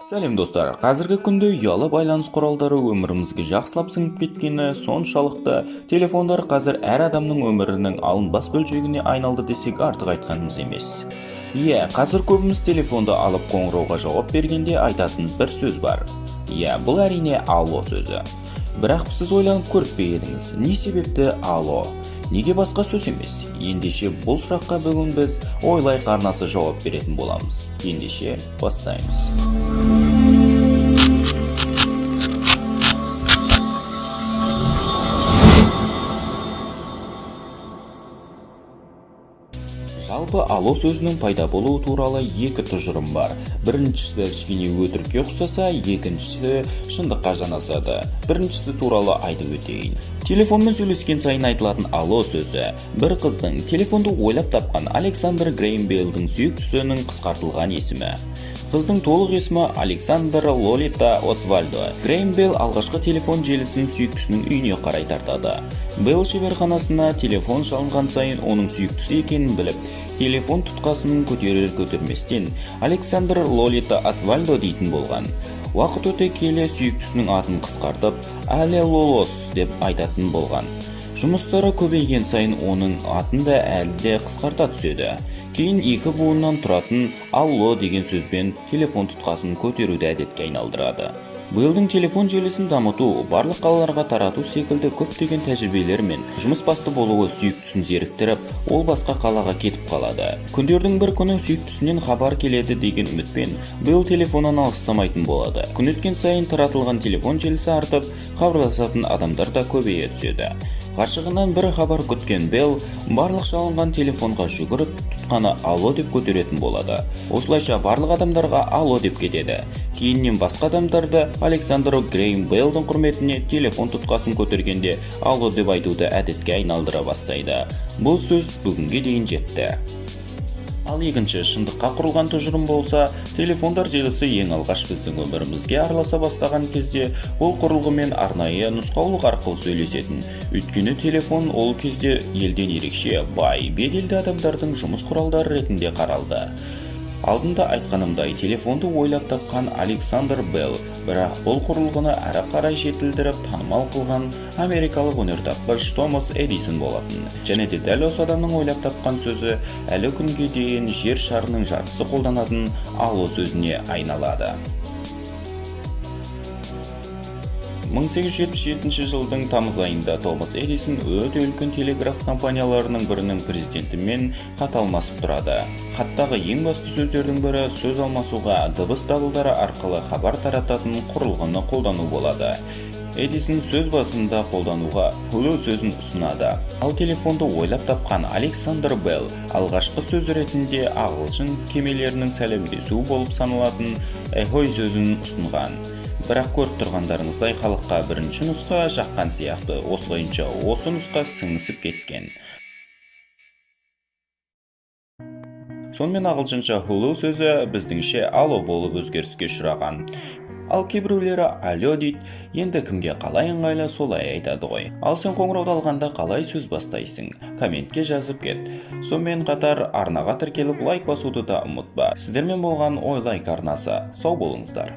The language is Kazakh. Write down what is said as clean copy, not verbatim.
Сәлем достар, қазіргі күнде ұялы байланыс құралдары өмірімізге жақсылап сіңіп кеткені соншалықты телефондар қазір әр адамның өмірінің алынбас бөлшегіне айналды десек артық айтқанымыз емес. Қазір көбіміз телефонды алып қоңырауға жауап бергенде айтатын бір сөз бар. Бұл әрине алло сөзі. Бірақ сіз ойланып көріп пе едіңіз, не себепті алло? Неге басқа сөз емес? Ендеше бұл сұраққа бүгін біз ойлай қарнасы жауап беретін боламыз. Ендеше бастаймыз. Жалпы алло сөзінің пайда болуы туралы екі тұжырым бар. Біріншісі кішкене өтірікке ұқсаса, екіншісі шындыққа жанасады. Біріншісі туралы айтып өтейін. Телефонмен сөйлескен сайын айтылатын алло сөзі бір қыздың телефонды ойлап тапқан Александр Грэйм Беллдің сүйіктісінің қысқартылған есімі. Қыздың толық есімі Александра Лолита Освальдо. Грэйм Белл алғашқы телефон желісін сүйіктісінің үйіне қарай тартады. Белл шеберханасына телефон шалынған сайын оның сүйіктісі екенін біліп, телефон тұтқасын көтерер-көтерместен Александра Лолита Освальдо дейтін болған. Уақыт өте келе сүйіктісінің атын қысқартып, «Әле Лолос» деп айтатын болған. Жұмыстары көбейген сайын оның атын да әлі де қысқарта түседі. Кейін екі буыннан тұратын алло деген сөзбен телефон тұтқасын көтеруді әдетке айналдырады. Беллдің телефон желісін дамыту, барлық қалаларға тарату секілді көптеген тәжірибелер мен жұмыс басты болуы сүйіктісін зеріктіріп, ол басқа қалаға кетіп қалады. Күндердің бір күні сүйіктісінен хабар келеді деген үмітпен Белл телефонын алыстамайтын болады. Күн өткен сайын таратылған телефон желісі артып, хабарласатын адамдар да көбейе түседі. Ғашығынан бір хабар күткен Белл барлық шалынған телефонға жүгіріп, тұтқаны алло деп көтеретін болады. Осылайша барлық адамдарға алло деп кетеді. Кейіннен басқа адамдарды Александр Грэйм Беллдің құрметіне телефон тұтқасын көтергенде алло деп айтуды әдетке айналдыра бастайды. Бұл сөз бүгінге дейін жетті. Ал екінші шындыққа құрылған тұжырым болса, телефондар желісі ең алғаш біздің өмірімізге араласа бастаған кезде ол құрылғымен арнайы нұсқаулық арқылы сөйлесетін. Өйткені телефон ол кезде елден ерекше, бай, беделді адамдардың жұмыс құралдары ретінде қаралды. Алдында айтқанымдай, телефонды ойлап тапқан Александр Белл, бірақ бұл құрылғыны әрі қарай жетілдіріп танымал қылған америкалық өнертапқыш Томас Эдисон болатын. Және де дәл осы адамның ойлап тапқан сөзі әлі күнге дейін жер шарының жартысы қолданатын алло сөзіне айналады. 1877 жылдың тамыз айында Томас Эдисон өте үлкен телеграф компанияларының бірінің президентімен хат алмасып тұрады. Хаттағы ең басты сөздердің бірі сөз алмасуға дыбыс дабылдары арқылы хабар тарататын құрылғыны қолдану болады. Эдисон сөз басында қолдануға hello сөзін ұсынады. Ал телефонды ойлап тапқан Александр Белл алғашқы сөз ретінде ағылшын кемелерінің сәлемдесуі болып саналатын ahoy сөзін ұсынған. Бірақ көріп тұрғандарыңыздай халыққа бірінші нұсқа жаққан сияқты, осылайынша осы нұсқа сіңісіп кеткен. Сонымен ағылшынша hello сөзі біздіңше алло болып өзгеріске ұшыраған. Ал кейбіреулері алло дейді, енді кімге қалай ыңғайлы солай айтады ғой. Ал сен қоңырауды алғанда қалай сөз бастайсың? Комментке жазып кет. Сонымен қатар арнаға тіркеліп лайк басуды да ұмытпа. Сіздермен болған ой лайк арнасы. Сау болыңыздар.